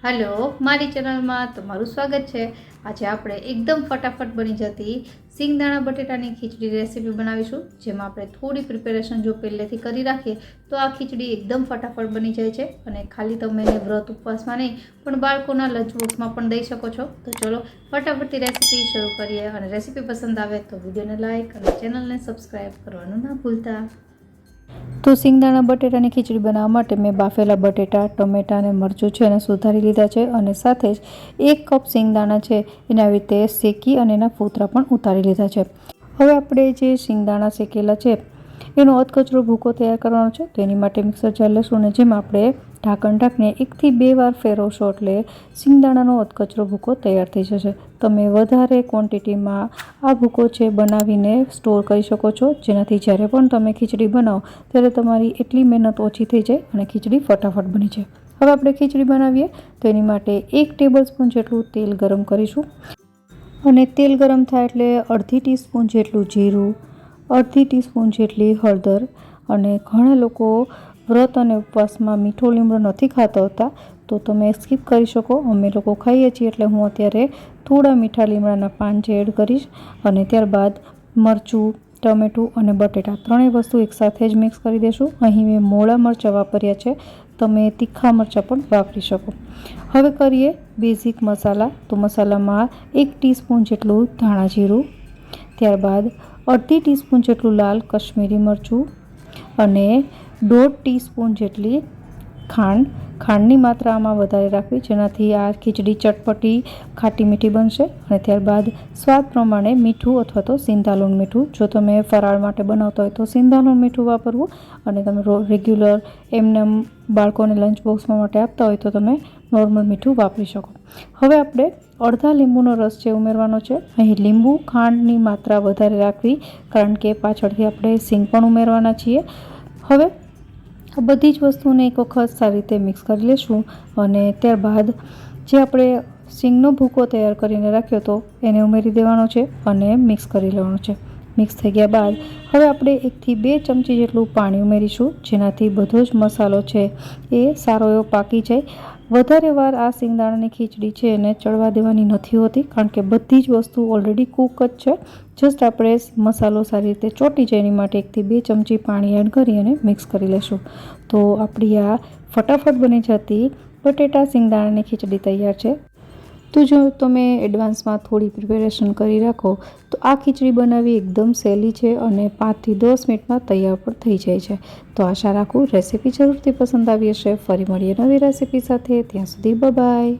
Hello मारी channel में तमारू स्वागत है। आज આપણે એકદમ ફટાફટ બની જતી સિંગદાણા બટેટાની ખીચડી રેસીપી બનાવીશું, જેમાં આપણે થોડી પ્રિપેરેશન જો પહેલેથી કરી રાખીએ તો આ ખીચડી એકદમ ફટાફટ બની જાય છે અને ખાલી તમે એને વ્રત ઉપવાસમાં નહીં પણ બાળકોના લંચ બોક્સમાં પણ દઈ શકો છો। તો ચલો ફટાફટથી રેસીપી શરૂ કરીએ અને રેસીપી પસંદ આવે તો વિડીયોને લાઈક અને ચેનલને સબસ્ક્રાઈબ કરવાનું ના ભૂલતા। तो सिंगदाणा बटेटानी खीचड़ी बनाववा माटे मैं बाफेला बटेटा, टमेटा अने मरचुं छे एने सुधारी लीधा छे अने साथे ज 1 कप सिंगदाणा छे एने आवी रीते शेकी अने एना फूतरा पण उतारी लीधा छे। हवे आपणे जे सिंगदाणा शेकेला छे एनो अधकचरो भूको तैयार करवानो छे। तो एनी माटे मिक्सर जार लेशुं अने जेमां आपणे ढांकण ढांकीने 1 થી 2 વાર फेरवशो एटले सिंगदाणानो अधकचरो भूको तैयार थई जशे। तमे वधारे क्वोंटिटीमां आ भूको छे बनावीने स्टोर करी शको छो, जेनाथी ज्यारे पण तमे खीचड़ी बनावो त्यारे तमारी एटली मेहनत ओછી થઈ જાય અને खीचड़ी फटाफट बनी जाय। હવે આપણે खीचड़ी बनाવીએ તો એની માટે 1 ટેબલસ્પૂન જેટલું તેલ ગરમ કરીશું અને તેલ ગરમ થાય એટલે અડધી ટીસ્પૂન જેટલું જીરું, અડધી ટીસ્પૂન જેટલી હળદર અને ઘણા લોકો વ્રત અને ઉપવાસમાં મીઠો લીમડો નથી ખાતા હોતા તો તમે સ્કીપ કરી શકો। અમે લોકો ખાઈએ છીએ એટલે હું અત્યારે થોડા મીઠા લીમડાના પાન જે એડ કરીશ અને ત્યારબાદ મરચું, ટમેટું અને બટેટા ત્રણેય વસ્તુ એકસાથે જ મિક્સ કરી દેશું। અહીં મેં મોળા મરચાં વાપર્યા છે, તમે તીખા મરચાં પણ વાપરી શકો। હવે કરીએ બેઝિક મસાલા। તો મસાલામાં 1 ટીસ્પૂન જેટલું ધાણા જીરું, ત્યારબાદ અડધી ટીસ્પૂન જેટલું લાલ કશ્મીરી મરચું અને 1/2 ટીસ્પૂન જેટલી ખાંડ। ખાંડની માત્રા આમાં વધારે રાખવી જેનાથી આ ખીચડી ચટપટી ખાટી મીઠી બનશે। અને ત્યારબાદ સ્વાદ પ્રમાણે મીઠું અથવા તો સિંધાલુણ મીઠું, જો તમે ફરાળ માટે બનાવતા હોય તો સિંધાલુણ મીઠું વાપરવું અને તમે રેગ્યુલર એમને બાળકોને લંચ બોક્સમાં માટે આપતા હોય તો તમે નોર્મલ મીઠું વાપરી શકો। હવે આપણે અડધા લીંબુનો રસ છે ઉમેરવાનો છે। અહીં લીંબુ ખાંડની માત્રા વધારે રાખવી કારણ કે પાછળથી આપણે સિંગ પણ ઉમેરવાના છીએ। હવે આ બધી જ વસ્તુને એક વખત સારી રીતે મિક્સ કરી લઈશું અને ત્યારબાદ જે આપણે સિંગનો ભૂકો તૈયાર કરીને રાખ્યો હતો એને ઉમેરી દેવાનો છે અને મિક્સ કરી લેવાનો છે। મિક્સ થઈ ગયા બાદ હવે આપણે 1 થી 2 ચમચી જેટલું પાણી ઉમેરીશું, જેનાથી બધો જ મસાલો છે એ સારો એવો પાકી જાય। વધારે વાર આ સિંગદાણાની ખીચડી છે એને ચડવા દેવાની નથી હોતી કારણ કે બધી જ વસ્તુ ઓલરેડી કૂક જ છે। જસ્ટ આપણે મસાલો સારી રીતે ચોંટી જાય એની માટે 1 થી 2 ચમચી પાણી એડ કરી અને મિક્સ કરી લેશું। તો આપણી આ ફટાફટ બની જતી બટેટા સિંગદાણાની ખીચડી તૈયાર છે। તો જો તમે એડવાન્સમાં થોડી પ્રિપેરેશન કરી રાખો તો આ ખીચડી બનાવવી એકદમ સહેલી છે અને 5 થી 10 મિનિટમાં તૈયાર પણ થઈ જાય છે। તો આશા રાખું રેસીપી જરૂરથી પસંદ આવી હશે। ફરી મળીએ નવી રેસીપી સાથે, ત્યાં સુધી બાય બાય।